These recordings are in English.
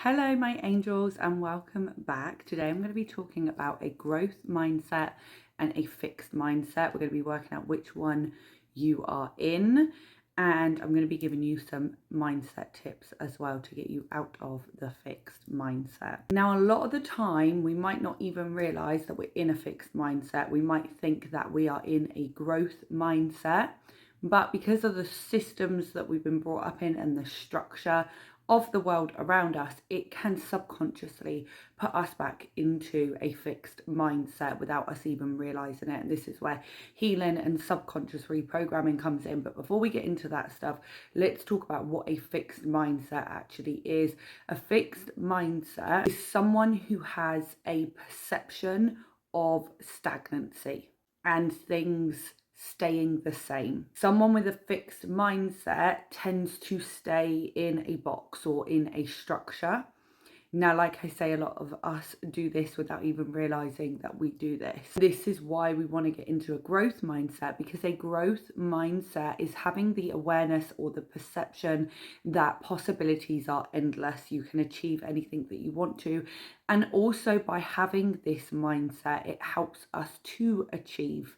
Hello, my angels, and welcome back. Today, I'm going to be talking about a growth mindset and a fixed mindset. We're going to be working out which one you are in, and I'm going to be giving you some mindset tips as well to get you out of the fixed mindset. Now, a lot of the time, we might not even realize that we're in a fixed mindset. We might think that we are in a growth mindset, but because of the systems that we've been brought up in and the structure of the world around us, it can subconsciously put us back into a fixed mindset without us even realizing it. And this is where healing and subconscious reprogramming comes in. But before we get into that stuff, let's talk about what a fixed mindset actually is. A fixed mindset is someone who has a perception of stagnancy and things staying the same. Someone with a fixed mindset tends to stay in a box or in a structure. Now, like I say, a lot of us do this without even realizing that we do this. This is why we want to get into a growth mindset, because a growth mindset is having the awareness or the perception that possibilities are endless. You can achieve anything that you want to. And also by having this mindset, it helps us to achieve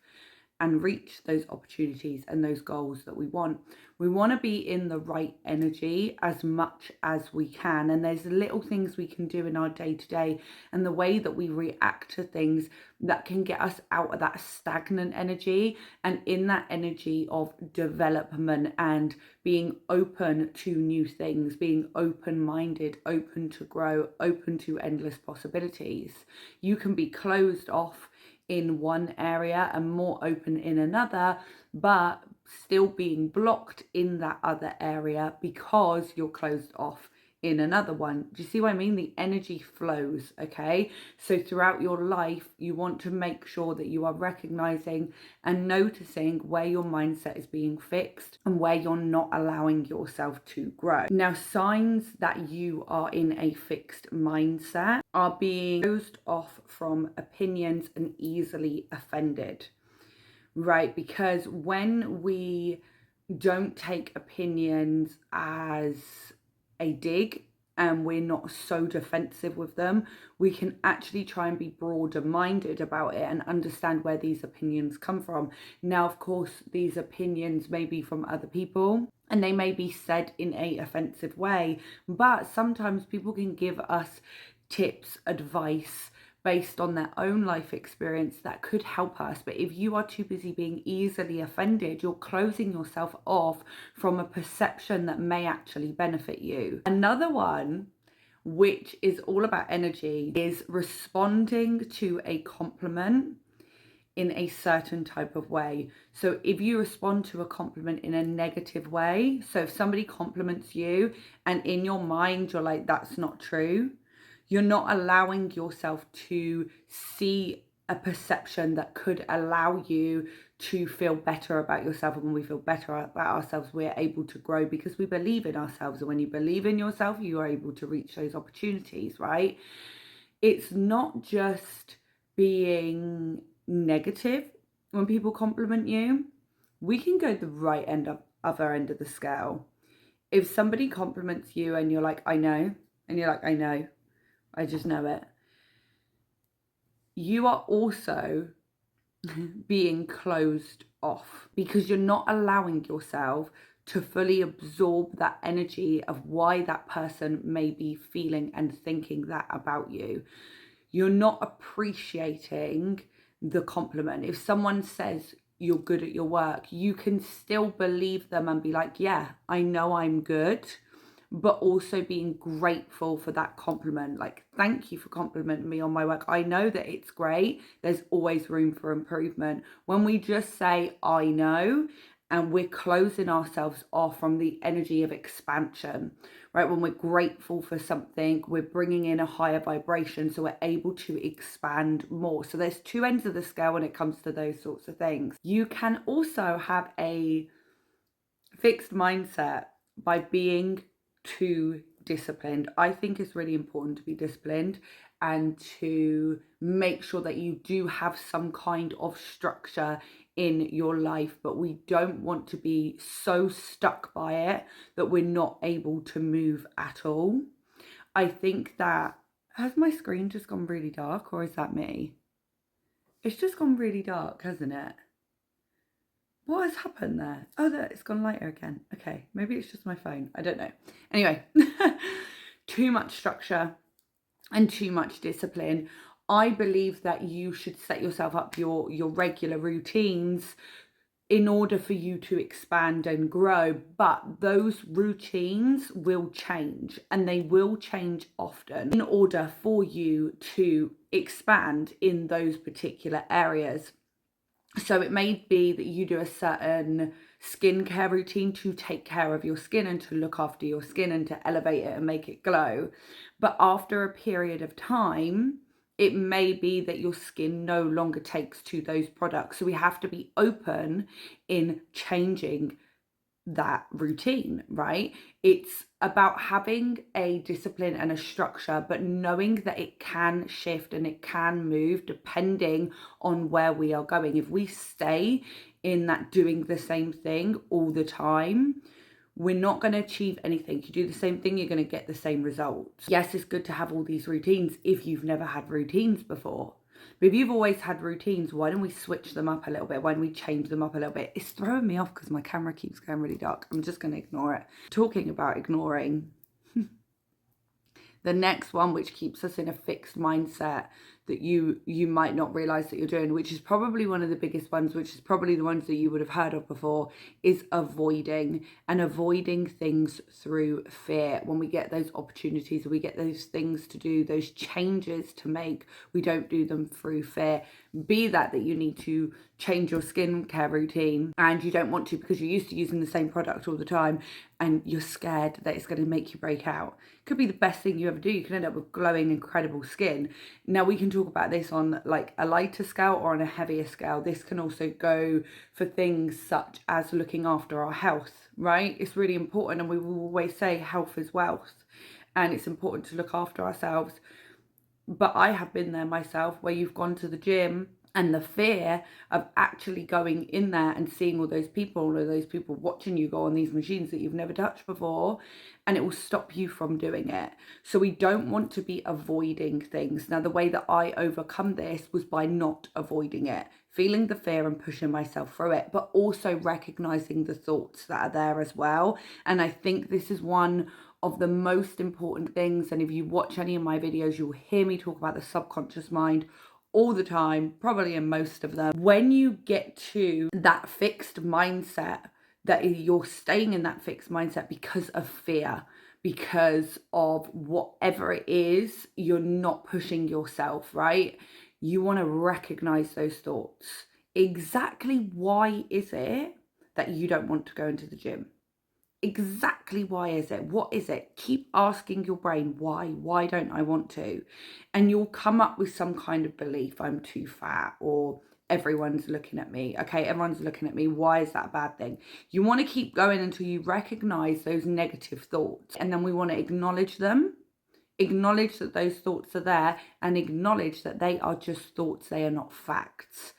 and reach those opportunities and those goals that we want. We want to be in the right energy as much as we can. And there's little things we can do in our day-to-day and the way that we react to things that can get us out of that stagnant energy and in that energy of development and being open to new things, being open-minded, open to grow, open to endless possibilities. You can be closed off in one area and more open in another, but still being blocked in that other area because you're closed off in another one. Do you see what I mean? The energy flows, okay? So throughout your life, you want to make sure that you are recognizing and noticing where your mindset is being fixed and where you're not allowing yourself to grow. Now, signs that you are in a fixed mindset are being closed off from opinions and easily offended, right? Because when we don't take opinions as a dig and we're not so defensive with them, we can actually try and be broader minded about it and understand where these opinions come from. Now, of course, these opinions may be from other people and they may be said in a offensive way, but sometimes people can give us tips, advice based on their own life experience that could help us. But if you are too busy being easily offended, you're closing yourself off from a perception that may actually benefit you. Another one, which is all about energy, is responding to a compliment in a certain type of way. So if you respond to a compliment in a negative way, so if somebody compliments you and in your mind you're like, that's not true, you're not allowing yourself to see a perception that could allow you to feel better about yourself. And when we feel better about ourselves, we're able to grow because we believe in ourselves. And when you believe in yourself, you are able to reach those opportunities, right? It's not just being negative when people compliment you. We can go the right end of other end of the scale. If somebody compliments you and you're like, I know, and you're like, I know, I just know it, you are also being closed off because you're not allowing yourself to fully absorb that energy of why that person may be feeling and thinking that about you. You're not appreciating the compliment. If someone says you're good at your work, you can still believe them and be like, yeah, I know I'm good, but also being grateful for that compliment. Like, thank you for complimenting me on my work. I know that it's great. There's always room for improvement. When we just say, I know, and we're closing ourselves off from the energy of expansion, right? When we're grateful for something, we're bringing in a higher vibration, so we're able to expand more. So there's two ends of the scale when it comes to those sorts of things. You can also have a fixed mindset by being too disciplined. I think it's really important to be disciplined and to make sure that you do have some kind of structure in your life, but we don't want to be so stuck by it that we're not able to move at all. I think that, has my screen just gone really dark, or is that me? It's just gone really dark, hasn't it? What has happened there? Oh, there, it's gone lighter again. Okay, maybe it's just my phone. I don't know. Anyway, too much structure and too much discipline. I believe that you should set yourself up your regular routines in order for you to expand and grow, but those routines will change, and they will change often in order for you to expand in those particular areas. So it may be that you do a certain skincare routine to take care of your skin and to look after your skin and to elevate it and make it glow. But after a period of time, it may be that your skin no longer takes to those products. So we have to be open in changing that routine, right? It's about having a discipline and a structure, but knowing that it can shift and it can move depending on where we are going. If we stay in that doing the same thing all the time, we're not going to achieve anything. You do the same thing, you're going to get the same results. Yes, it's good to have all these routines if you've never had routines before. But if you've always had routines, why don't we switch them up a little bit? Why don't we change them up a little bit? It's throwing me off because my camera keeps going really dark. I'm just going to ignore it. Talking about ignoring, the next one, which keeps us in a fixed mindset that you might not realize that you're doing, which is probably one of the biggest ones, which is probably the ones that you would have heard of before, is avoiding things through fear. When we get those opportunities, we get those things to do, those changes to make, we don't do them through fear. Be that you need to change your skincare routine and you don't want to because you're used to using the same product all the time and you're scared that it's going to make you break out. It could be the best thing you ever do. You can end up with glowing, incredible skin. Now we can talk about this on like a lighter scale or on a heavier scale. This can also go for things such as looking after our health, right? It's really important, and we will always say health is wealth, and it's important to look after ourselves. But I have been there myself, where you've gone to the gym and the fear of actually going in there and seeing all those people watching you go on these machines that you've never touched before, and it will stop you from doing it. So we don't want to be avoiding things. Now, the way that I overcome this was by not avoiding it, feeling the fear and pushing myself through it, but also recognizing the thoughts that are there as well. And I think this is one of the most important things. And if you watch any of my videos, you'll hear me talk about the subconscious mind all the time, probably in most of them. When you get to that fixed mindset, that you're staying in that fixed mindset because of fear, because of whatever it is, you're not pushing yourself, right? You want to recognize those thoughts. Exactly why is it that you don't want to go into the gym? Exactly why is it? What is it? Keep asking your brain, why don't I want to? And you'll come up with some kind of belief. I'm too fat, or everyone's looking at me. Okay, everyone's looking at me. Why is that a bad thing? You want to keep going until you recognize those negative thoughts, and then we want to acknowledge them. Acknowledge that those thoughts are there, and acknowledge that they are just thoughts. They are not facts.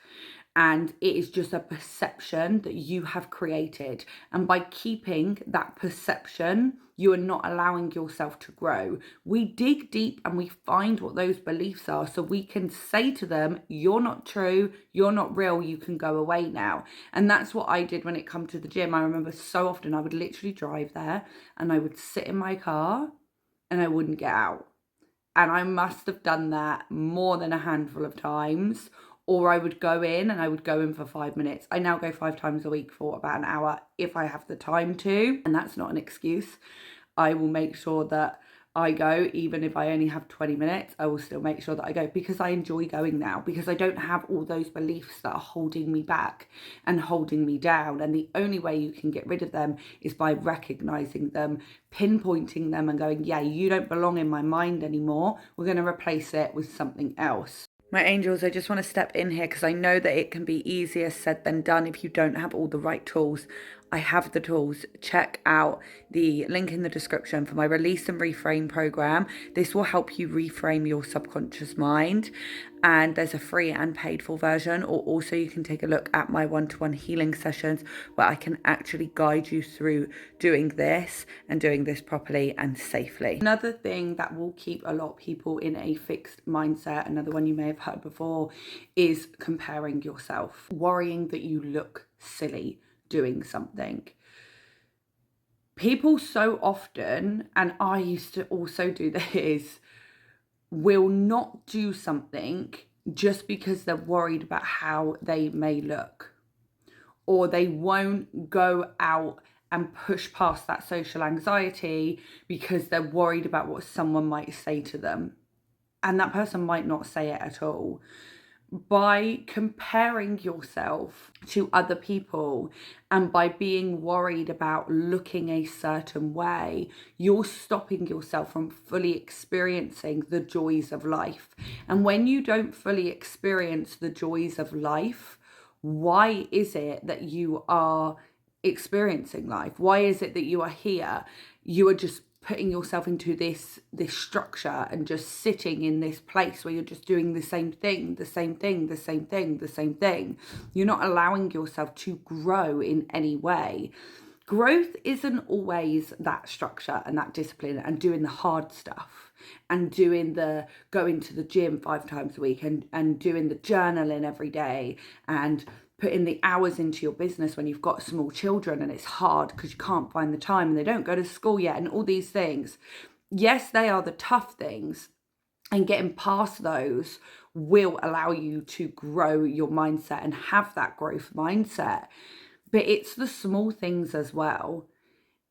And it is just a perception that you have created. And by keeping that perception, you are not allowing yourself to grow. We dig deep and we find what those beliefs are, so we can say to them, you're not true, you're not real, you can go away now. And that's what I did when it come to the gym. I remember so often I would literally drive there and I would sit in my car and I wouldn't get out. And I must have done that more than a handful of times. Or I would go in and I would go in for 5 minutes. I now go 5 times a week for about an hour if I have the time to. And that's not an excuse. I will make sure that I go, even if I only have 20 minutes, I will still make sure that I go, because I enjoy going now, because I don't have all those beliefs that are holding me back and holding me down. And the only way you can get rid of them is by recognizing them, pinpointing them and going, yeah, you don't belong in my mind anymore. We're going to replace it with something else. My angels, I just want to step in here because I know that it can be easier said than done if you don't have all the right tools. I have the tools. Check out the link in the description for my Release and Reframe program. This will help you reframe your subconscious mind. And there's a free and paid for version, or also you can take a look at my one-to-one healing sessions where I can actually guide you through doing this and doing this properly and safely. Another thing that will keep a lot of people in a fixed mindset, another one you may have heard before, is comparing yourself, worrying that you look silly doing something. People so often, and I used to also do this, will not do something just because they're worried about how they may look, or they won't go out and push past that social anxiety because they're worried about what someone might say to them, and that person might not say it at all. By comparing yourself to other people and by being worried about looking a certain way, you're stopping yourself from fully experiencing the joys of life. And when you don't fully experience the joys of life, why is it that you are experiencing life? Why is it that you are here? You are just putting yourself into this structure and just sitting in this place where you're just doing the same thing. You're not allowing yourself to grow in any way. Growth isn't always that structure and that discipline and doing the hard stuff and doing the going to the gym 5 times a week and doing the journaling every day and putting the hours into your business when you've got small children and it's hard because you can't find the time and they don't go to school yet and all these things. Yes, they are the tough things, and getting past those will allow you to grow your mindset and have that growth mindset. But it's the small things as well.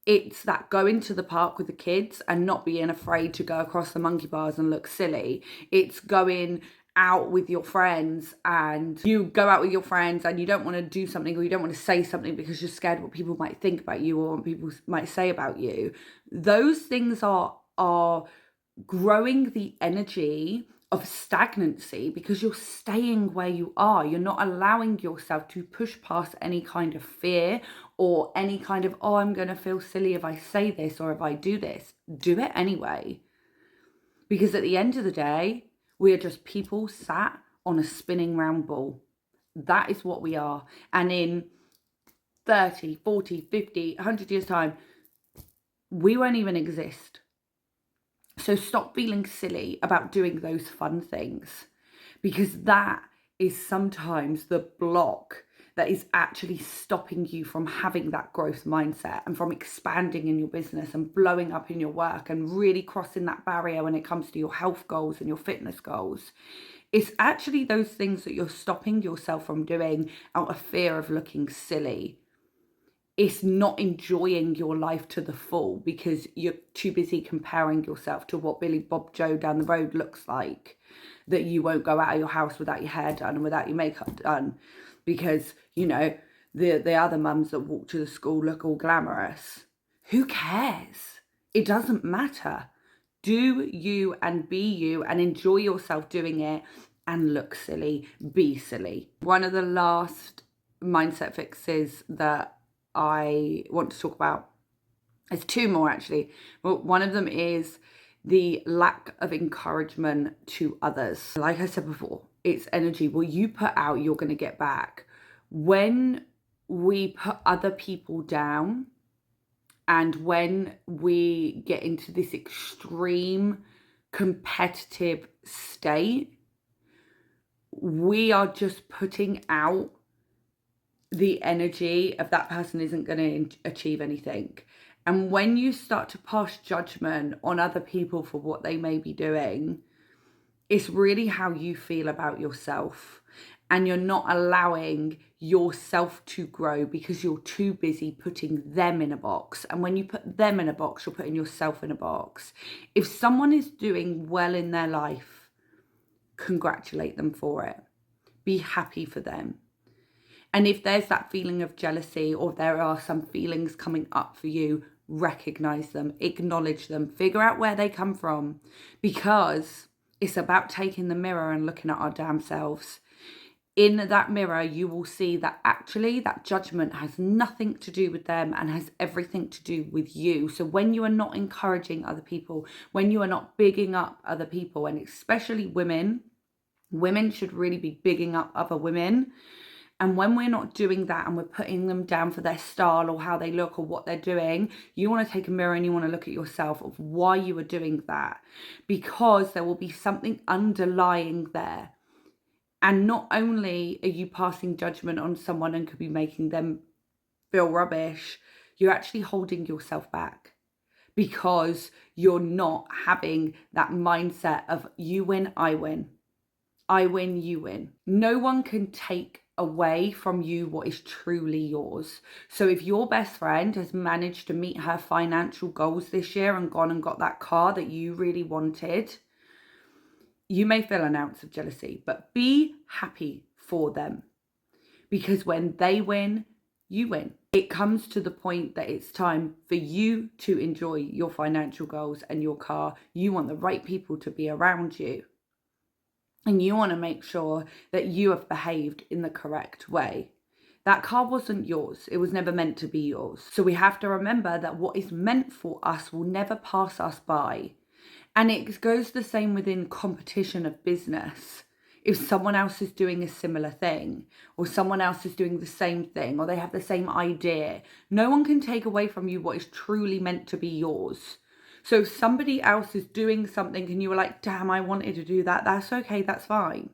It's that going to the park with the kids and not being afraid to go across the monkey bars and look silly. It's going out with your friends, and you go out with your friends and you don't want to do something or you don't want to say something because you're scared what people might think about you or what people might say about you. Those things are growing the energy of stagnancy because you're staying where you are. You're not allowing yourself to push past any kind of fear or any kind of, oh, I'm going to feel silly if I say this or if I do this. Do it anyway. Because at the end of the day, we are just people sat on a spinning round ball. That is what we are. And in 30, 40, 50, 100 years' time, we won't even exist. So stop feeling silly about doing those fun things, because that is sometimes the block that is actually stopping you from having that growth mindset and from expanding in your business and blowing up in your work and really crossing that barrier when it comes to your health goals and your fitness goals. It's actually those things that you're stopping yourself from doing out of fear of looking silly. It's not enjoying your life to the full because you're too busy comparing yourself to what Billy Bob Joe down the road looks like, that you won't go out of your house without your hair done and without your makeup done because, you know, the other mums that walk to the school look all glamorous. Who cares? It doesn't matter. Do you and be you and enjoy yourself doing it and look silly, be silly. One of the last mindset fixes that I want to talk about, there's 2 more actually. Well, one of them is the lack of encouragement to others. Like I said before, it's energy. What you put out, you're going to get back. When we put other people down and when we get into this extreme competitive state, we are just putting out the energy of that person isn't going to achieve anything. And when you start to pass judgment on other people for what they may be doing, it's really how you feel about yourself. And you're not allowing yourself to grow because you're too busy putting them in a box. And when you put them in a box, you're putting yourself in a box. If someone is doing well in their life, congratulate them for it. Be happy for them. And if there's that feeling of jealousy or there are some feelings coming up for you, recognize them, acknowledge them, figure out where they come from, because it's about taking the mirror and looking at our damn selves. in that mirror, you will see that actually that judgment has nothing to do with them and has everything to do with you. So when you are not encouraging other people, when you are not bigging up other people, and especially women should really be bigging up other women. And when we're not doing that and we're putting them down for their style or how they look or what they're doing, you want to take a mirror and you want to look at yourself of why you are doing that, because there will be something underlying there. And not only are you passing judgment on someone and could be making them feel rubbish, you're actually holding yourself back because you're not having that mindset of you win, I win. I win, you win. No one can take away from you what is truly yours. So if your best friend has managed to meet her financial goals this year and gone and got that car that you really wanted, you may feel an ounce of jealousy, but be happy for them, because when they win, you win. It comes to the point that it's time for you to enjoy your financial goals and your car. You want the right people to be around you, and you want to make sure that you have behaved in the correct way. That car wasn't yours. It was never meant to be yours. So we have to remember that what is meant for us will never pass us by. And it goes the same within competition of business. If someone else is doing a similar thing, or someone else is doing the same thing, or they have the same idea, no one can take away from you what is truly meant to be yours. So if somebody else is doing something and you were like, damn, I wanted to do that, that's okay, that's fine.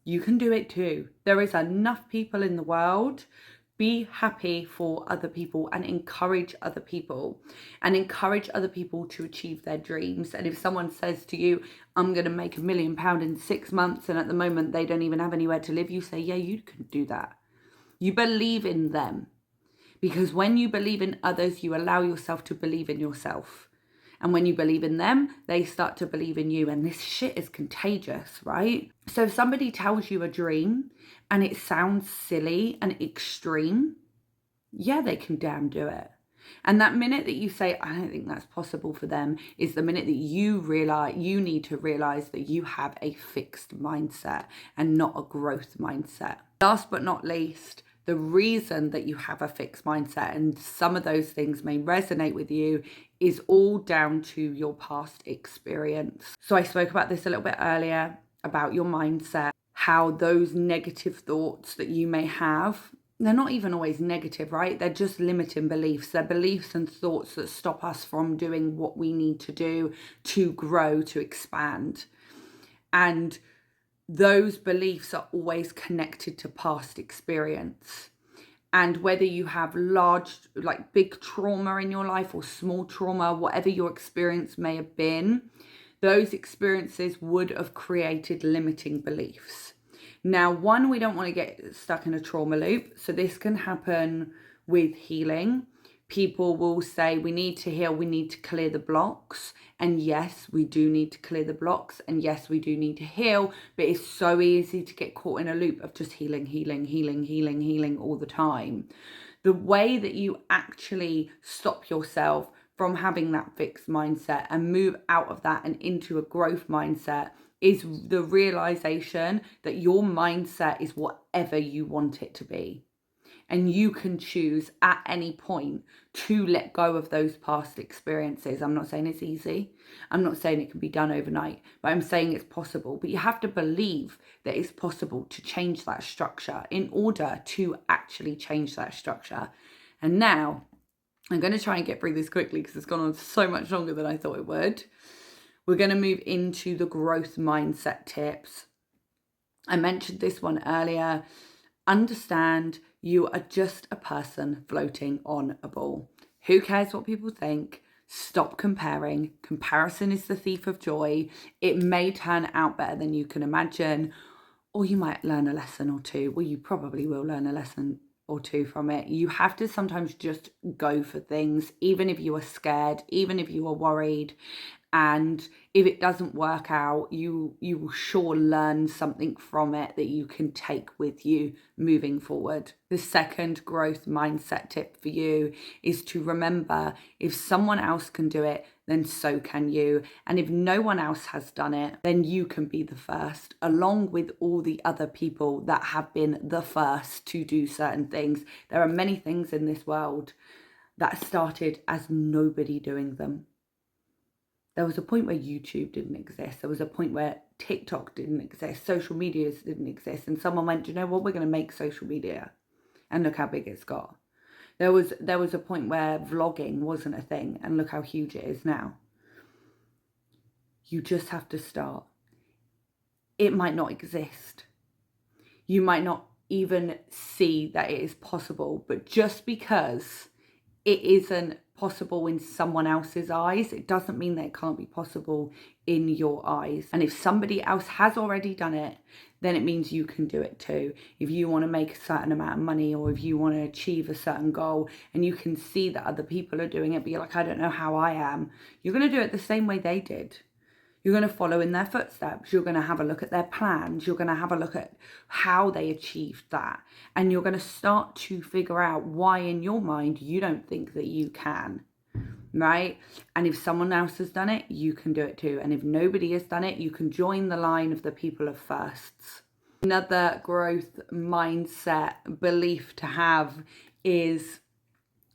You can do it too. There is enough people in the world. Be happy for other people and encourage other people to achieve their dreams. And if someone says to you, I'm going to make £1 million in 6 months, and at the moment they don't even have anywhere to live, you say, yeah, you can do that. You believe in them, because when you believe in others, you allow yourself to believe in yourself. And when you believe in them, they start to believe in you. And this shit is contagious, right? So if somebody tells you a dream and it sounds silly and extreme, yeah, they can damn do it. And that minute that you say, I don't think that's possible for them, is the minute that you need to realize that you have a fixed mindset and not a growth mindset. Last but not least, the reason that you have a fixed mindset, and some of those things may resonate with you, is all down to your past experience. So I spoke about this a little bit earlier about your mindset, how those negative thoughts that you may have, they're not even always negative, right? They're just limiting beliefs. They're beliefs and thoughts that stop us from doing what we need to do to grow, to expand. And those beliefs are always connected to past experience. And whether you have large, like big trauma in your life or small trauma, whatever your experience may have been, those experiences would have created limiting beliefs. Now, one, we don't want to get stuck in a trauma loop. So this can happen with healing. People will say, we need to heal, we need to clear the blocks. And yes, we do need to clear the blocks. And yes, we do need to heal. But it's so easy to get caught in a loop of just healing all the time. The way that you actually stop yourself from having that fixed mindset and move out of that and into a growth mindset is the realization that your mindset is whatever you want it to be. And you can choose at any point to let go of those past experiences. I'm not saying it's easy. I'm not saying it can be done overnight, but I'm saying it's possible. But you have to believe that it's possible to change that structure in order to actually change that structure. And now I'm going to try and get through this quickly because it's gone on so much longer than I thought it would. We're going to move into the growth mindset tips. I mentioned this one earlier. Understand you are just a person floating on a ball. Who cares what people think? Stop comparing. Comparison is the thief of joy. It may turn out better than you can imagine, or you might learn a lesson or two. Well, you probably will learn a lesson or two from it. You have to sometimes just go for things, even if you are scared, even if you are worried. And if it doesn't work out, you will sure learn something from it that you can take with you moving forward. The second growth mindset tip for you is to remember, if someone else can do it, then so can you. And if no one else has done it, then you can be the first, along with all the other people that have been the first to do certain things. There are many things in this world that started as nobody doing them. There was a point where YouTube didn't exist. There was a point where TikTok didn't exist. Social medias didn't exist. And someone went, you know what, we're going to make social media. And look how big it's got. There was a point where vlogging wasn't a thing. And look how huge it is now. You just have to start. It might not exist. You might not even see that it is possible. But just because it isn't possible in someone else's eyes, it doesn't mean that it can't be possible in your eyes. And if somebody else has already done it, then it means you can do it too. If you want to make a certain amount of money, or if you want to achieve a certain goal, and you can see that other people are doing it, but you're like, I don't know how I am, you're going to do it the same way they did. You're going to follow in their footsteps. You're going to have a look at their plans. You're going to have a look at how they achieved that. And you're going to start to figure out why in your mind you don't think that you can, right? And if someone else has done it, you can do it too. And if nobody has done it, you can join the line of the people of firsts. Another growth mindset belief to have is,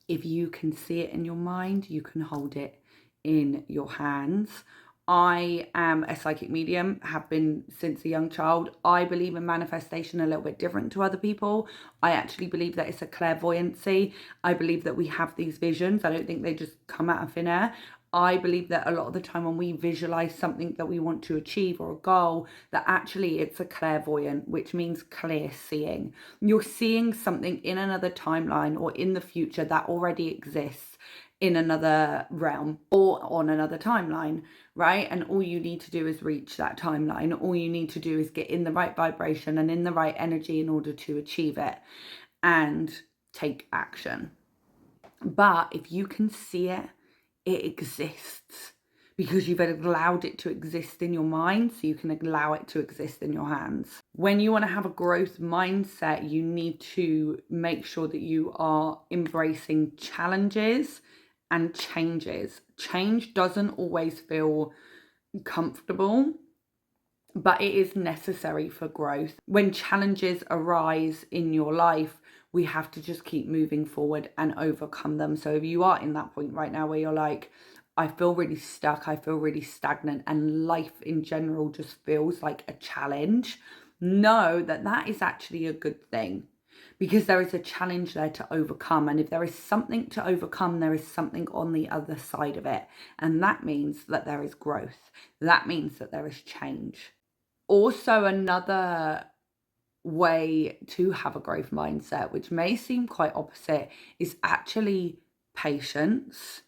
if you can see it in your mind, you can hold it in your hands. I am a psychic medium, have been since a young child. I believe in manifestation a little bit different to other people. I actually believe that it's a clairvoyancy. I believe that we have these visions. I don't think they just come out of thin air. I believe that a lot of the time when we visualize something that we want to achieve or a goal, that actually it's a clairvoyant, which means clear seeing. You're seeing something in another timeline or in the future that already exists in another realm or on another timeline, right? And all you need to do is reach that timeline. All you need to do is get in the right vibration and in the right energy in order to achieve it and take action. But if you can see it, it exists because you've allowed it to exist in your mind, so you can allow it to exist in your hands. When you want to have a growth mindset, you need to make sure that you are embracing challenges and changes. Change doesn't always feel comfortable, but it is necessary for growth. When challenges arise in your life, we have to just keep moving forward and overcome them. So if you are in that point right now where you're like, I feel really stuck, I feel really stagnant, and life in general just feels like a challenge, know that that is actually a good thing, because there is a challenge there to overcome. And if there is something to overcome, there is something on the other side of it. And that means that there is growth. That means that there is change. Also, another way to have a growth mindset, which may seem quite opposite, is actually patience.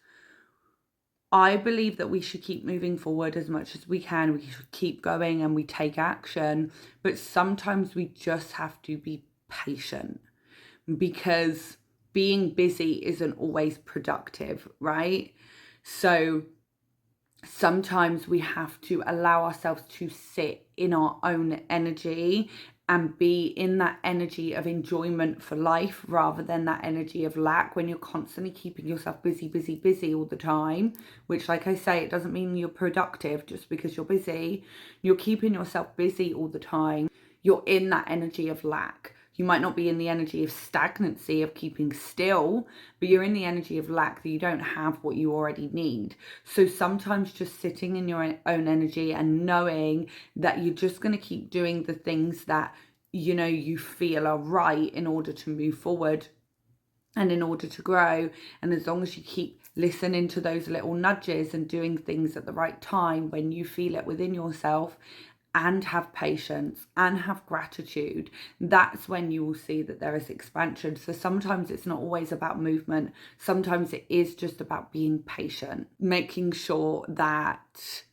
I believe that we should keep moving forward as much as we can. We should keep going and we take action. But sometimes we just have to be patient, because being busy isn't always productive, right? So sometimes we have to allow ourselves to sit in our own energy and be in that energy of enjoyment for life rather than that energy of lack. When you're constantly keeping yourself busy all the time, which, like I say, it doesn't mean you're productive just because you're busy. You're keeping yourself busy all the time. You're in that energy of lack. You might not be in the energy of stagnancy, of keeping still, but you're in the energy of lack, that you don't have what you already need. So sometimes just sitting in your own energy and knowing that you're just going to keep doing the things that, you know, you feel are right in order to move forward and in order to grow. And as long as you keep listening to those little nudges and doing things at the right time when you feel it within yourself, and have patience and have gratitude, that's when you will see that there is expansion. So sometimes it's not always about movement. Sometimes it is just about being patient, making sure that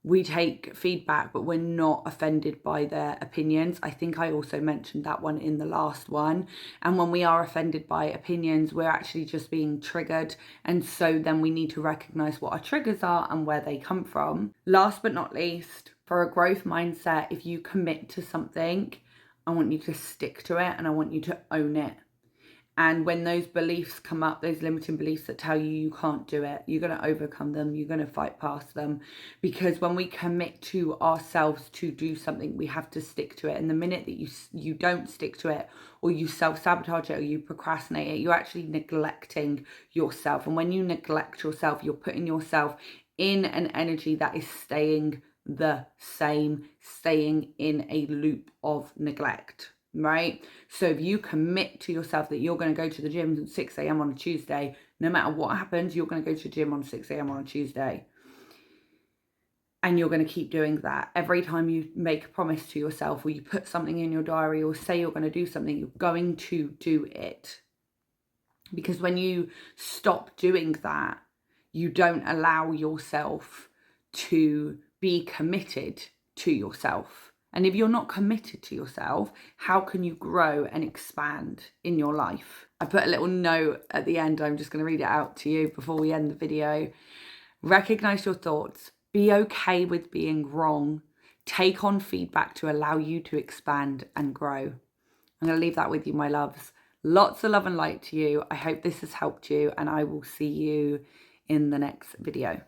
we take feedback, but we're not offended by their opinions. I think I also mentioned that one in the last one. And when we are offended by opinions, we're actually just being triggered. And so then we need to recognize what our triggers are and where they come from. Last but not least, for a growth mindset, if you commit to something, I want you to stick to it and I want you to own it. And when those beliefs come up, those limiting beliefs that tell you you can't do it, you're going to overcome them, you're going to fight past them. Because when we commit to ourselves to do something, we have to stick to it. And the minute that you don't stick to it, or you self-sabotage it, or you procrastinate it, you're actually neglecting yourself. And when you neglect yourself, you're putting yourself in an energy that is staying the same, staying in a loop of neglect. Right? So if you commit to yourself that you're going to go to the gym at 6 a.m. on a Tuesday, no matter what happens, you're going to go to the gym on 6 a.m. on a Tuesday. And you're going to keep doing that. Every time you make a promise to yourself, or you put something in your diary, or say you're going to do something, you're going to do it. Because when you stop doing that, you don't allow yourself to be committed to yourself. And if you're not committed to yourself, how can you grow and expand in your life? I put a little note at the end. I'm just going to read it out to you before we end the video. Recognize your thoughts. Be okay with being wrong. Take on feedback to allow you to expand and grow. I'm going to leave that with you, my loves. Lots of love and light to you. I hope this has helped you, and I will see you in the next video.